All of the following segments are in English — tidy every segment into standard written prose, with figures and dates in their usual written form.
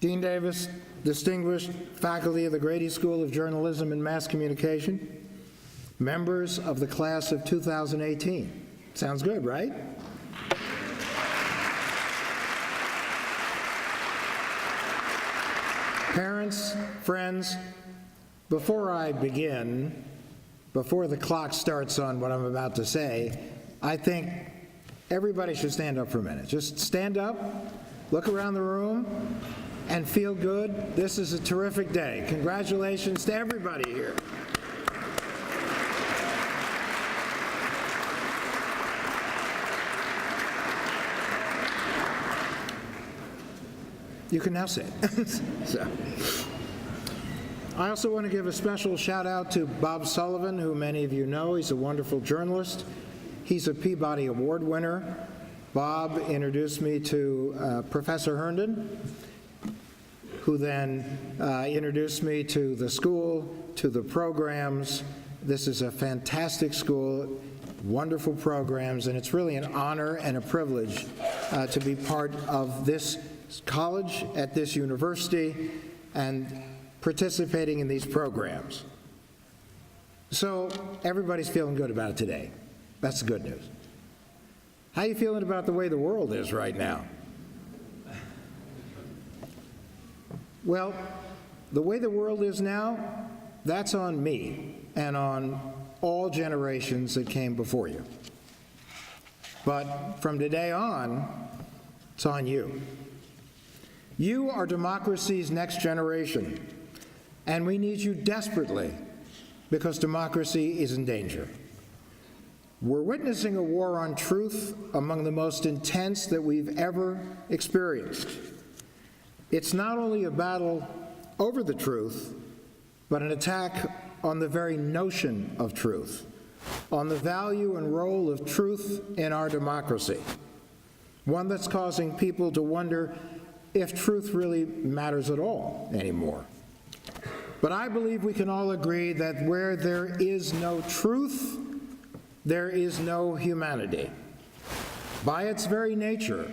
Dean Davis, distinguished faculty of the Grady School of Journalism and Mass Communication, members of the class of 2018. Sounds good, right? Parents, friends, before I begin, before the clock starts on what I'm about to say, I think everybody should stand up for a minute. Just stand up, look around the room, and feel good. This is a terrific day. Congratulations to everybody here. You can now sit. So. I also want to give a special shout out to Bob Sullivan, who many of you know. He's a wonderful journalist. He's a Peabody Award winner. Bob introduced me to Professor Herndon, who then introduced me to the school, to the programs. This is a fantastic school, wonderful programs, and it's really an honor and a privilege to be part of this college at this university and participating in these programs. So everybody's feeling good about it today. That's the good news. How are you feeling about the way the world is right now? Well, the way the world is now, that's on me and on all generations that came before you. But from today on, it's on you. You are democracy's next generation, and we need you desperately because democracy is in danger. We're witnessing a war on truth among the most intense that we've ever experienced. It's not only a battle over the truth, but an attack on the very notion of truth, on the value and role of truth in our democracy, one that's causing people to wonder if truth really matters at all anymore. But I believe we can all agree that where there is no truth, there is no humanity. By its very nature,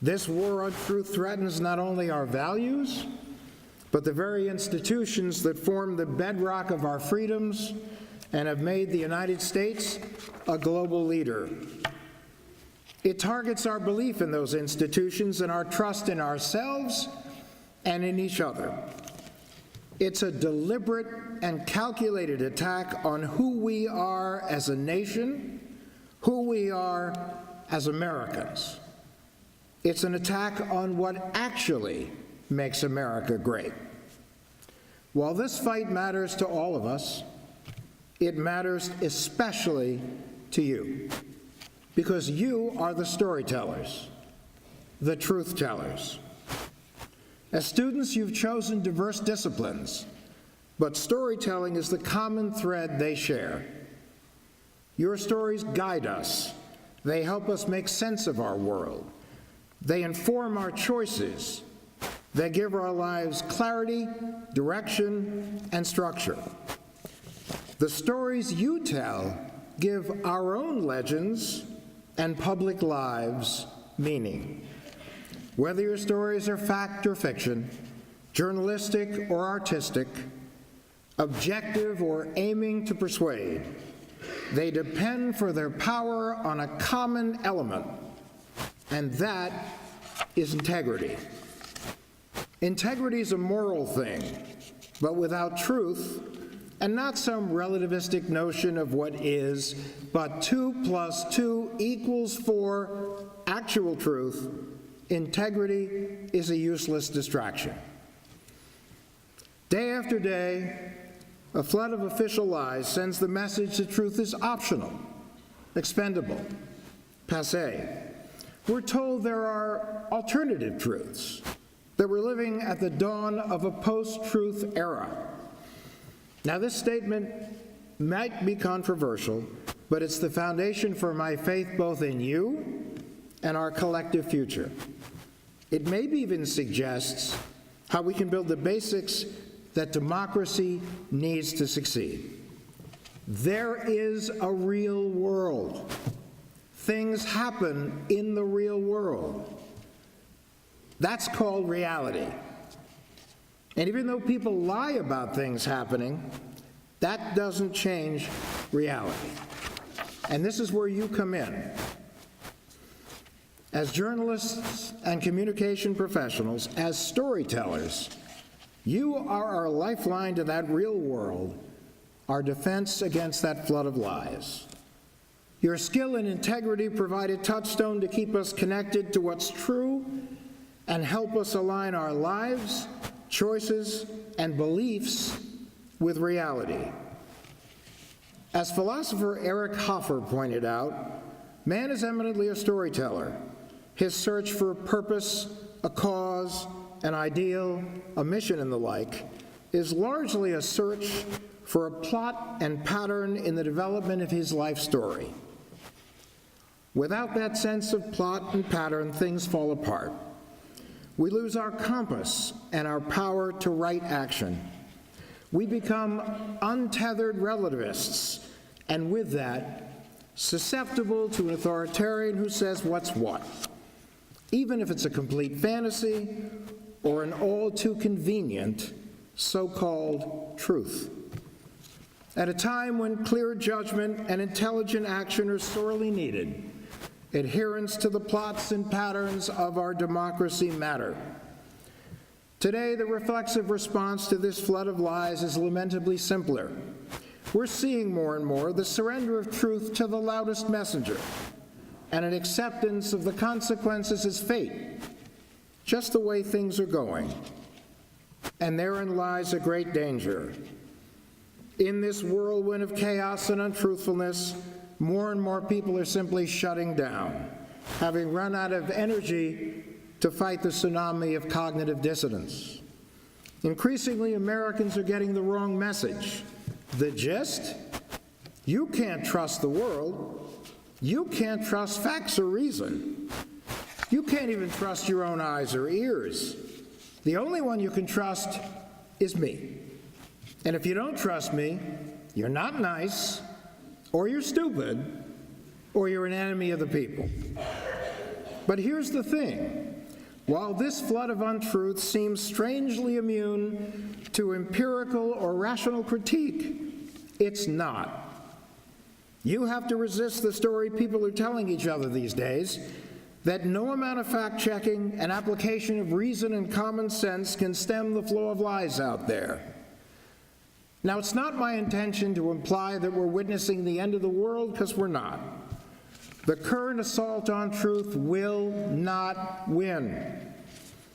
this war on truth threatens not only our values, but the very institutions that form the bedrock of our freedoms and have made the United States a global leader. It targets our belief in those institutions and our trust in ourselves and in each other. It's a deliberate and calculated attack on who we are as a nation, who we are as Americans. It's an attack on what actually makes America great. While this fight matters to all of us, it matters especially to you, because you are the storytellers, the truth tellers. As students, you've chosen diverse disciplines, but storytelling is the common thread they share. Your stories guide us. They help us make sense of our world. They inform our choices. They give our lives clarity, direction, and structure. The stories you tell give our own legends and public lives meaning. Whether your stories are fact or fiction, journalistic or artistic, objective or aiming to persuade, they depend for their power on a common element, and that is integrity. Integrity is a moral thing, but without truth, and not some relativistic notion of what is, but 2 + 2 = 4 actual truth, integrity is a useless distraction. Day after day, a flood of official lies sends the message that truth is optional, expendable, passé. We're told there are alternative truths, that we're living at the dawn of a post-truth era. Now, this statement might be controversial, but it's the foundation for my faith both in you and our collective future. It maybe even suggests how we can build the basics that democracy needs to succeed. There is a real world. Things happen in the real world. That's called reality. And even though people lie about things happening, that doesn't change reality. And this is where you come in. As journalists and communication professionals, as storytellers, you are our lifeline to that real world, our defense against that flood of lies. Your skill and integrity provide a touchstone to keep us connected to what's true and help us align our lives, choices, and beliefs with reality. As philosopher Eric Hoffer pointed out, man is eminently a storyteller. His search for a purpose, a cause, an ideal, a mission, and the like is largely a search for a plot and pattern in the development of his life story. Without that sense of plot and pattern, things fall apart. We lose our compass and our power to right action. We become untethered relativists, and with that, susceptible to an authoritarian who says what's what, even if it's a complete fantasy or an all too convenient so-called truth. At a time when clear judgment and intelligent action are sorely needed, adherence to the plots and patterns of our democracy matter. Today, the reflexive response to this flood of lies is lamentably simpler. We're seeing more and more the surrender of truth to the loudest messenger and an acceptance of the consequences as fate, just the way things are going. And therein lies a great danger. In this whirlwind of chaos and untruthfulness, more and more people are simply shutting down, having run out of energy to fight the tsunami of cognitive dissonance. Increasingly, Americans are getting the wrong message. The gist? You can't trust the world. You can't trust facts or reason. You can't even trust your own eyes or ears. The only one you can trust is me. And if you don't trust me, you're not nice, or you're stupid, or you're an enemy of the people. But here's the thing. While this flood of untruth seems strangely immune to empirical or rational critique, it's not. You have to resist the story people are telling each other these days, that no amount of fact-checking and application of reason and common sense can stem the flow of lies out there. Now, it's not my intention to imply that we're witnessing the end of the world, because we're not. The current assault on truth will not win.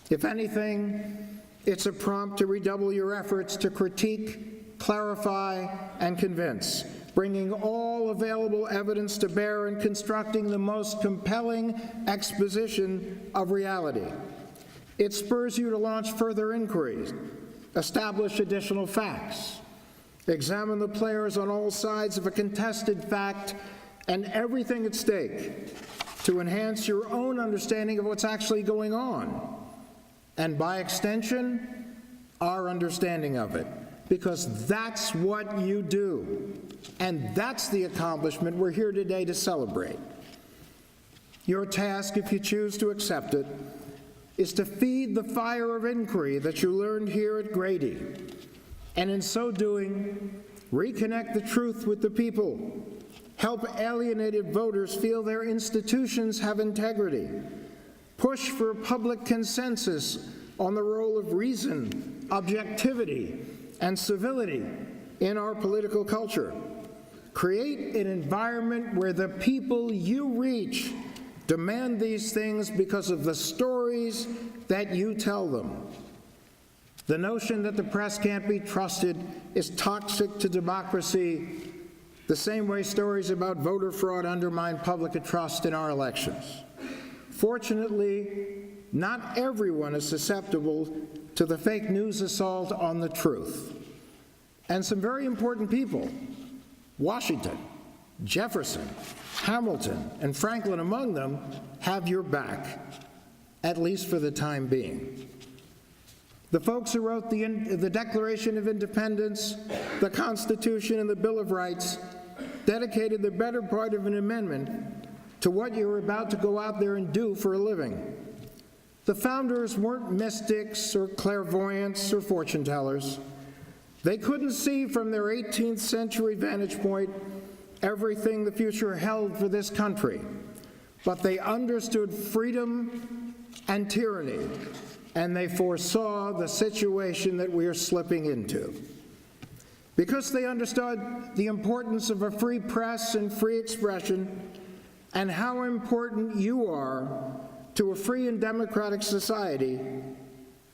If anything, it's a prompt to redouble your efforts to critique, clarify, and convince, bringing all available evidence to bear and constructing the most compelling exposition of reality. It spurs you to launch further inquiries, establish additional facts, examine the players on all sides of a contested fact and everything at stake to enhance your own understanding of what's actually going on, and by extension, our understanding of it, because that's what you do, and that's the accomplishment we're here today to celebrate. Your task, if you choose to accept it, is to feed the fire of inquiry that you learned here at Grady, and in so doing, reconnect the truth with the people, help alienated voters feel their institutions have integrity, push for public consensus on the role of reason, objectivity, and civility in our political culture, create an environment where the people you reach demand these things because of the stories that you tell them. The notion that the press can't be trusted is toxic to democracy, the same way stories about voter fraud undermine public trust in our elections. Fortunately, not everyone is susceptible to the fake news assault on the truth. And some very important people, Washington, Jefferson, Hamilton, and Franklin among them, have your back, at least for the time being. The folks who wrote the Declaration of Independence, the Constitution, and the Bill of Rights dedicated the better part of an amendment to what you're about to go out there and do for a living. The founders weren't mystics or clairvoyants or fortune tellers. They couldn't see from their 18th century vantage point everything the future held for this country, but they understood freedom and tyranny, and they foresaw the situation that we are slipping into. Because they understood the importance of a free press and free expression, and how important you are to a free and democratic society,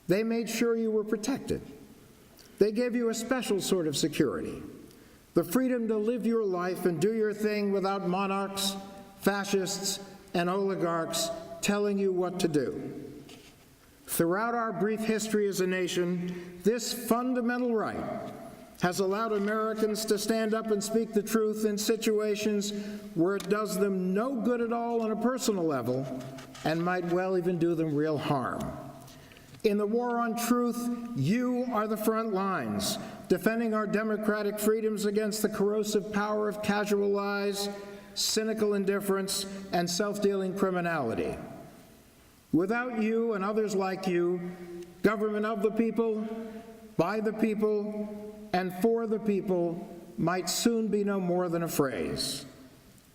they made sure you were protected. They gave you a special sort of security, the freedom to live your life and do your thing without monarchs, fascists, and oligarchs telling you what to do. Throughout our brief history as a nation, this fundamental right has allowed Americans to stand up and speak the truth in situations where it does them no good at all on a personal level and might well even do them real harm. In the war on truth, you are the front lines, defending our democratic freedoms against the corrosive power of casual lies, cynical indifference, and self-dealing criminality. Without you and others like you, government of the people, by the people, and for the people might soon be no more than a phrase.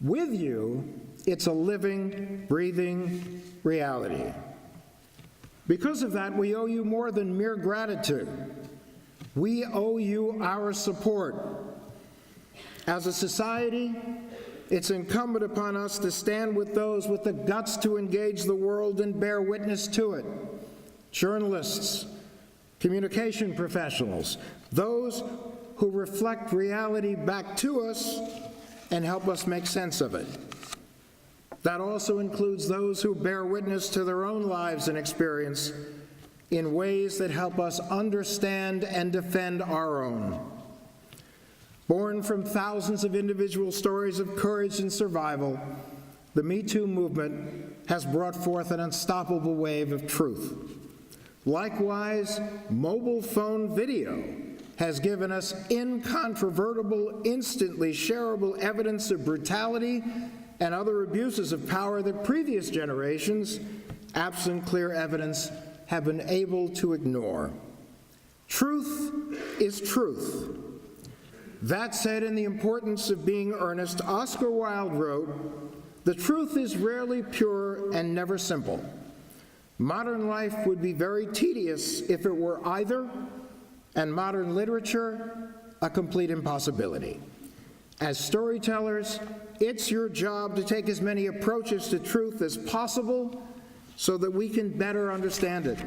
With you, it's a living, breathing reality. Because of that, we owe you more than mere gratitude. We owe you our support. As a society, it's incumbent upon us to stand with those with the guts to engage the world and bear witness to it. Journalists, communication professionals, those who reflect reality back to us and help us make sense of it. That also includes those who bear witness to their own lives and experience in ways that help us understand and defend our own. Born from thousands of individual stories of courage and survival, the Me Too movement has brought forth an unstoppable wave of truth. Likewise, mobile phone video has given us incontrovertible, instantly shareable evidence of brutality and other abuses of power that previous generations, absent clear evidence, have been able to ignore. Truth is truth. That said, in the importance of being earnest, Oscar Wilde wrote, "The truth is rarely pure and never simple. Modern life would be very tedious if it were either, and modern literature a complete impossibility." As storytellers, it's your job to take as many approaches to truth as possible so that we can better understand it.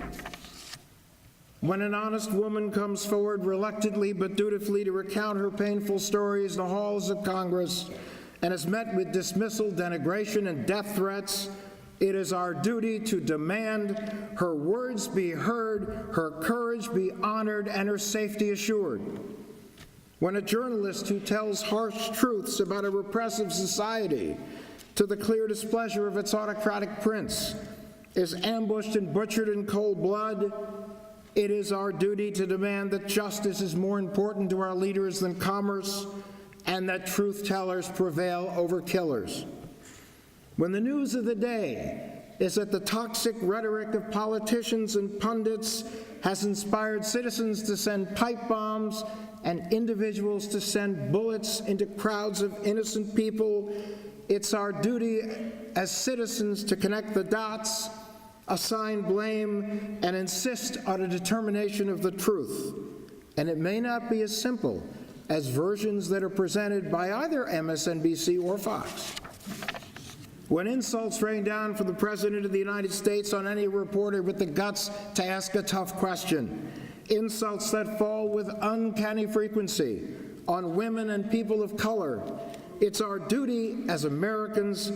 When an honest woman comes forward reluctantly but dutifully to recount her painful stories in the halls of Congress and is met with dismissal, denigration, and death threats, it is our duty to demand her words be heard, her courage be honored, and her safety assured. When a journalist who tells harsh truths about a repressive society to the clear displeasure of its autocratic prince is ambushed and butchered in cold blood, it is our duty to demand that justice is more important to our leaders than commerce and that truth-tellers prevail over killers. When the news of the day is that the toxic rhetoric of politicians and pundits has inspired citizens to send pipe bombs and individuals to send bullets into crowds of innocent people, it's our duty as citizens to connect the dots, assign blame, and insist on a determination of the truth. And it may not be as simple as versions that are presented by either MSNBC or Fox. When insults rain down from the President of the United States on any reporter with the guts to ask a tough question, insults that fall with uncanny frequency on women and people of color, it's our duty as Americans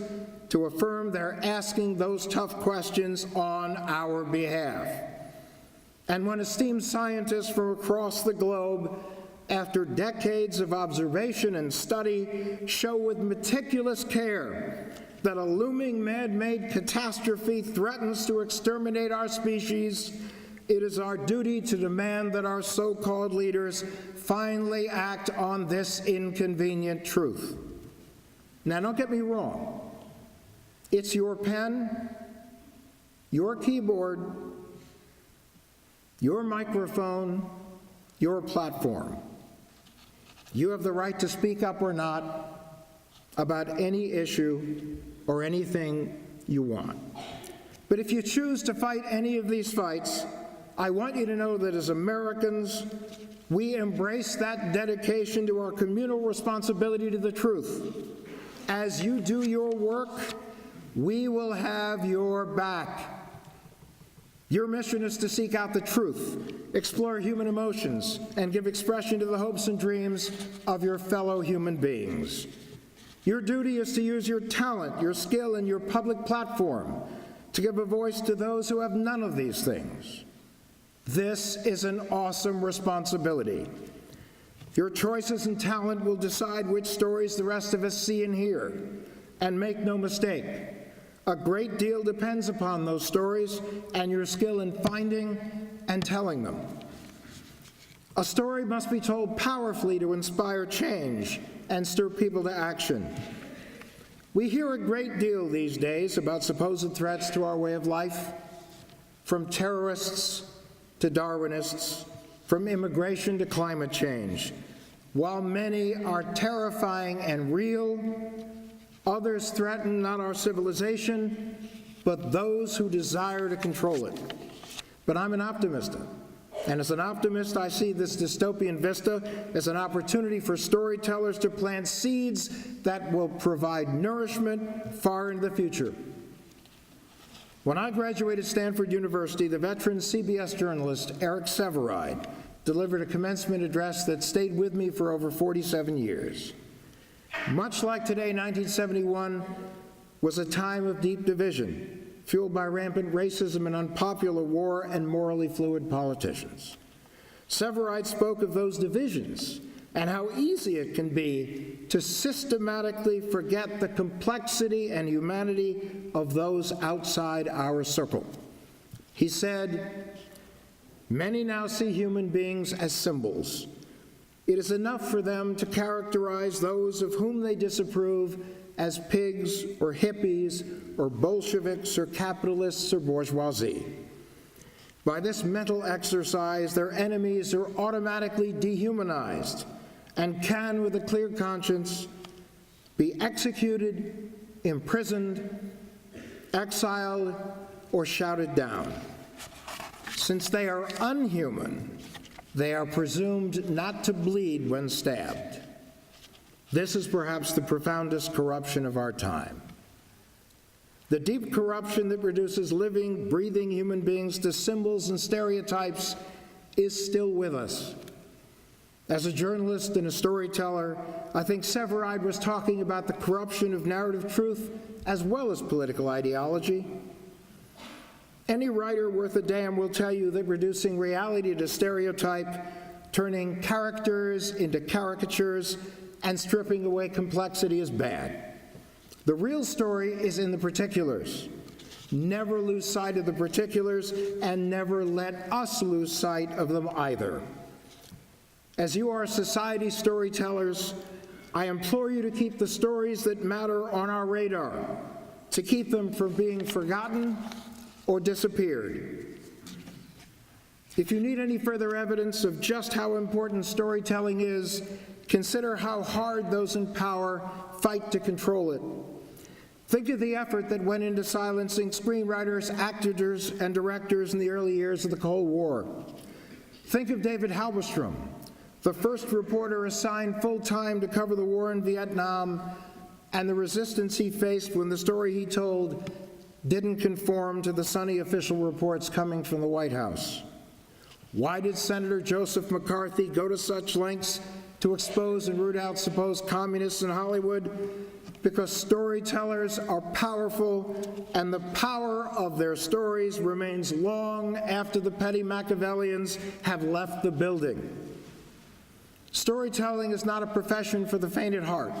to affirm they're asking those tough questions on our behalf. And when esteemed scientists from across the globe, after decades of observation and study, show with meticulous care that a looming man-made catastrophe threatens to exterminate our species, it is our duty to demand that our so-called leaders finally act on this inconvenient truth. Now, don't get me wrong. It's your pen, your keyboard, your microphone, your platform. You have the right to speak up or not about any issue or anything you want. But if you choose to fight any of these fights, I want you to know that as Americans, we embrace that dedication to our communal responsibility to the truth. As you do your work, we will have your back. Your mission is to seek out the truth, explore human emotions, and give expression to the hopes and dreams of your fellow human beings. Your duty is to use your talent, your skill, and your public platform to give a voice to those who have none of these things. This is an awesome responsibility. Your choices and talent will decide which stories the rest of us see and hear. And make no mistake, a great deal depends upon those stories and your skill in finding and telling them. A story must be told powerfully to inspire change and stir people to action. We hear a great deal these days about supposed threats to our way of life, from terrorists to Darwinists, from immigration to climate change. While many are terrifying and real, others threaten not our civilization, but those who desire to control it. But I'm an optimist, and as an optimist, I see this dystopian vista as an opportunity for storytellers to plant seeds that will provide nourishment far into the future. When I graduated Stanford University, the veteran CBS journalist Eric Sevareid delivered a commencement address that stayed with me for over 47 years. Much like today, 1971 was a time of deep division, fueled by rampant racism and unpopular war and morally fluid politicians. Sevareid spoke of those divisions and how easy it can be to systematically forget the complexity and humanity of those outside our circle. He said, "Many now see human beings as symbols. It is enough for them to characterize those of whom they disapprove as pigs or hippies or Bolsheviks or capitalists or bourgeoisie. By this mental exercise, their enemies are automatically dehumanized and can, with a clear conscience, be executed, imprisoned, exiled, or shouted down. Since they are unhuman, they are presumed not to bleed when stabbed. This is perhaps the profoundest corruption of our time. The deep corruption that reduces living, breathing human beings to symbols and stereotypes is still with us. As a journalist and a storyteller, I think Sevareid was talking about the corruption of narrative truth as well as political ideology. Any writer worth a damn will tell you that reducing reality to stereotype, turning characters into caricatures, and stripping away complexity is bad. The real story is in the particulars. Never lose sight of the particulars, and never let us lose sight of them either. As you are society storytellers, I implore you to keep the stories that matter on our radar, to keep them from being forgotten or disappeared. If you need any further evidence of just how important storytelling is, consider how hard those in power fight to control it. Think of the effort that went into silencing screenwriters, actors, and directors in the early years of the Cold War. Think of David Halberstrom, the first reporter assigned full-time to cover the war in Vietnam, and the resistance he faced when the story he told didn't conform to the sunny official reports coming from the White House. Why did Senator Joseph McCarthy go to such lengths to expose and root out supposed communists in Hollywood? Because storytellers are powerful, and the power of their stories remains long after the petty Machiavellians have left the building. Storytelling is not a profession for the faint at heart.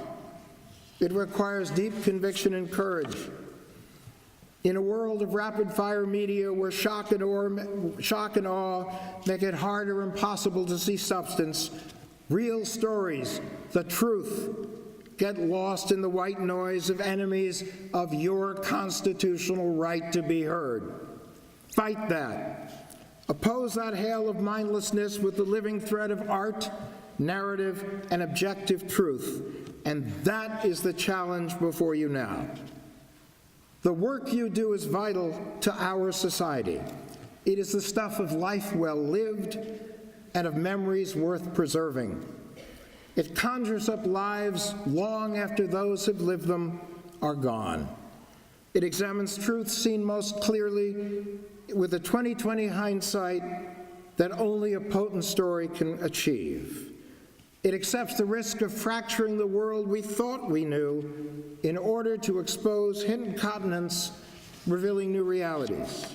It requires deep conviction and courage. In a world of rapid-fire media where shock and awe make it hard or impossible to see substance, real stories, the truth, get lost in the white noise of enemies of your constitutional right to be heard. Fight that. Oppose that hail of mindlessness with the living thread of art, narrative, and objective truth. And that is the challenge before you now. The work you do is vital to our society. It is the stuff of life well lived and of memories worth preserving. It conjures up lives long after those who've lived them are gone. It examines truth seen most clearly with a 20/20 hindsight that only a potent story can achieve. It accepts the risk of fracturing the world we thought we knew in order to expose hidden continents, revealing new realities.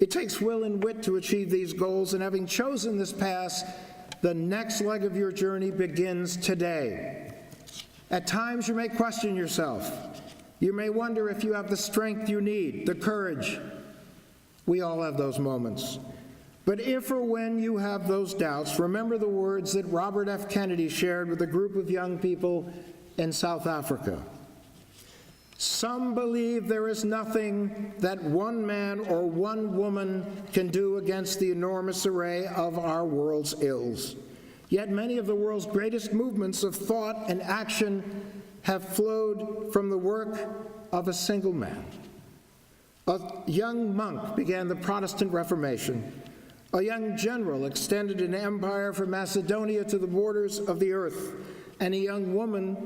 It takes will and wit to achieve these goals, and having chosen this path, the next leg of your journey begins today. At times you may question yourself. You may wonder if you have the strength you need, the courage. We all have those moments. But if or when you have those doubts, remember the words that Robert F. Kennedy shared with a group of young people in South Africa. Some believe there is nothing that one man or one woman can do against the enormous array of our world's ills. Yet many of the world's greatest movements of thought and action have flowed from the work of a single man. A young monk began the Protestant Reformation. A young general extended an empire from Macedonia to the borders of the earth, and a young woman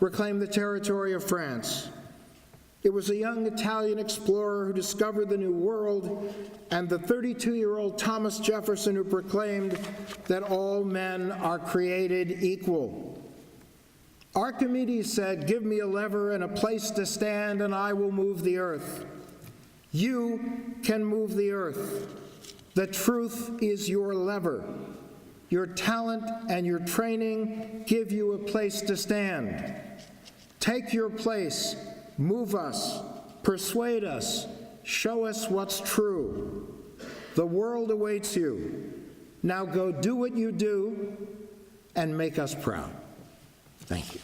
reclaimed the territory of France. It was a young Italian explorer who discovered the New World, and the 32-year-old Thomas Jefferson who proclaimed that all men are created equal. Archimedes said, "Give me a lever and a place to stand, and I will move the earth." You can move the earth. The truth is your lever. Your talent and your training give you a place to stand. Take your place. Move us, persuade us, show us what's true. The world awaits you. Now go do what you do and make us proud. Thank you.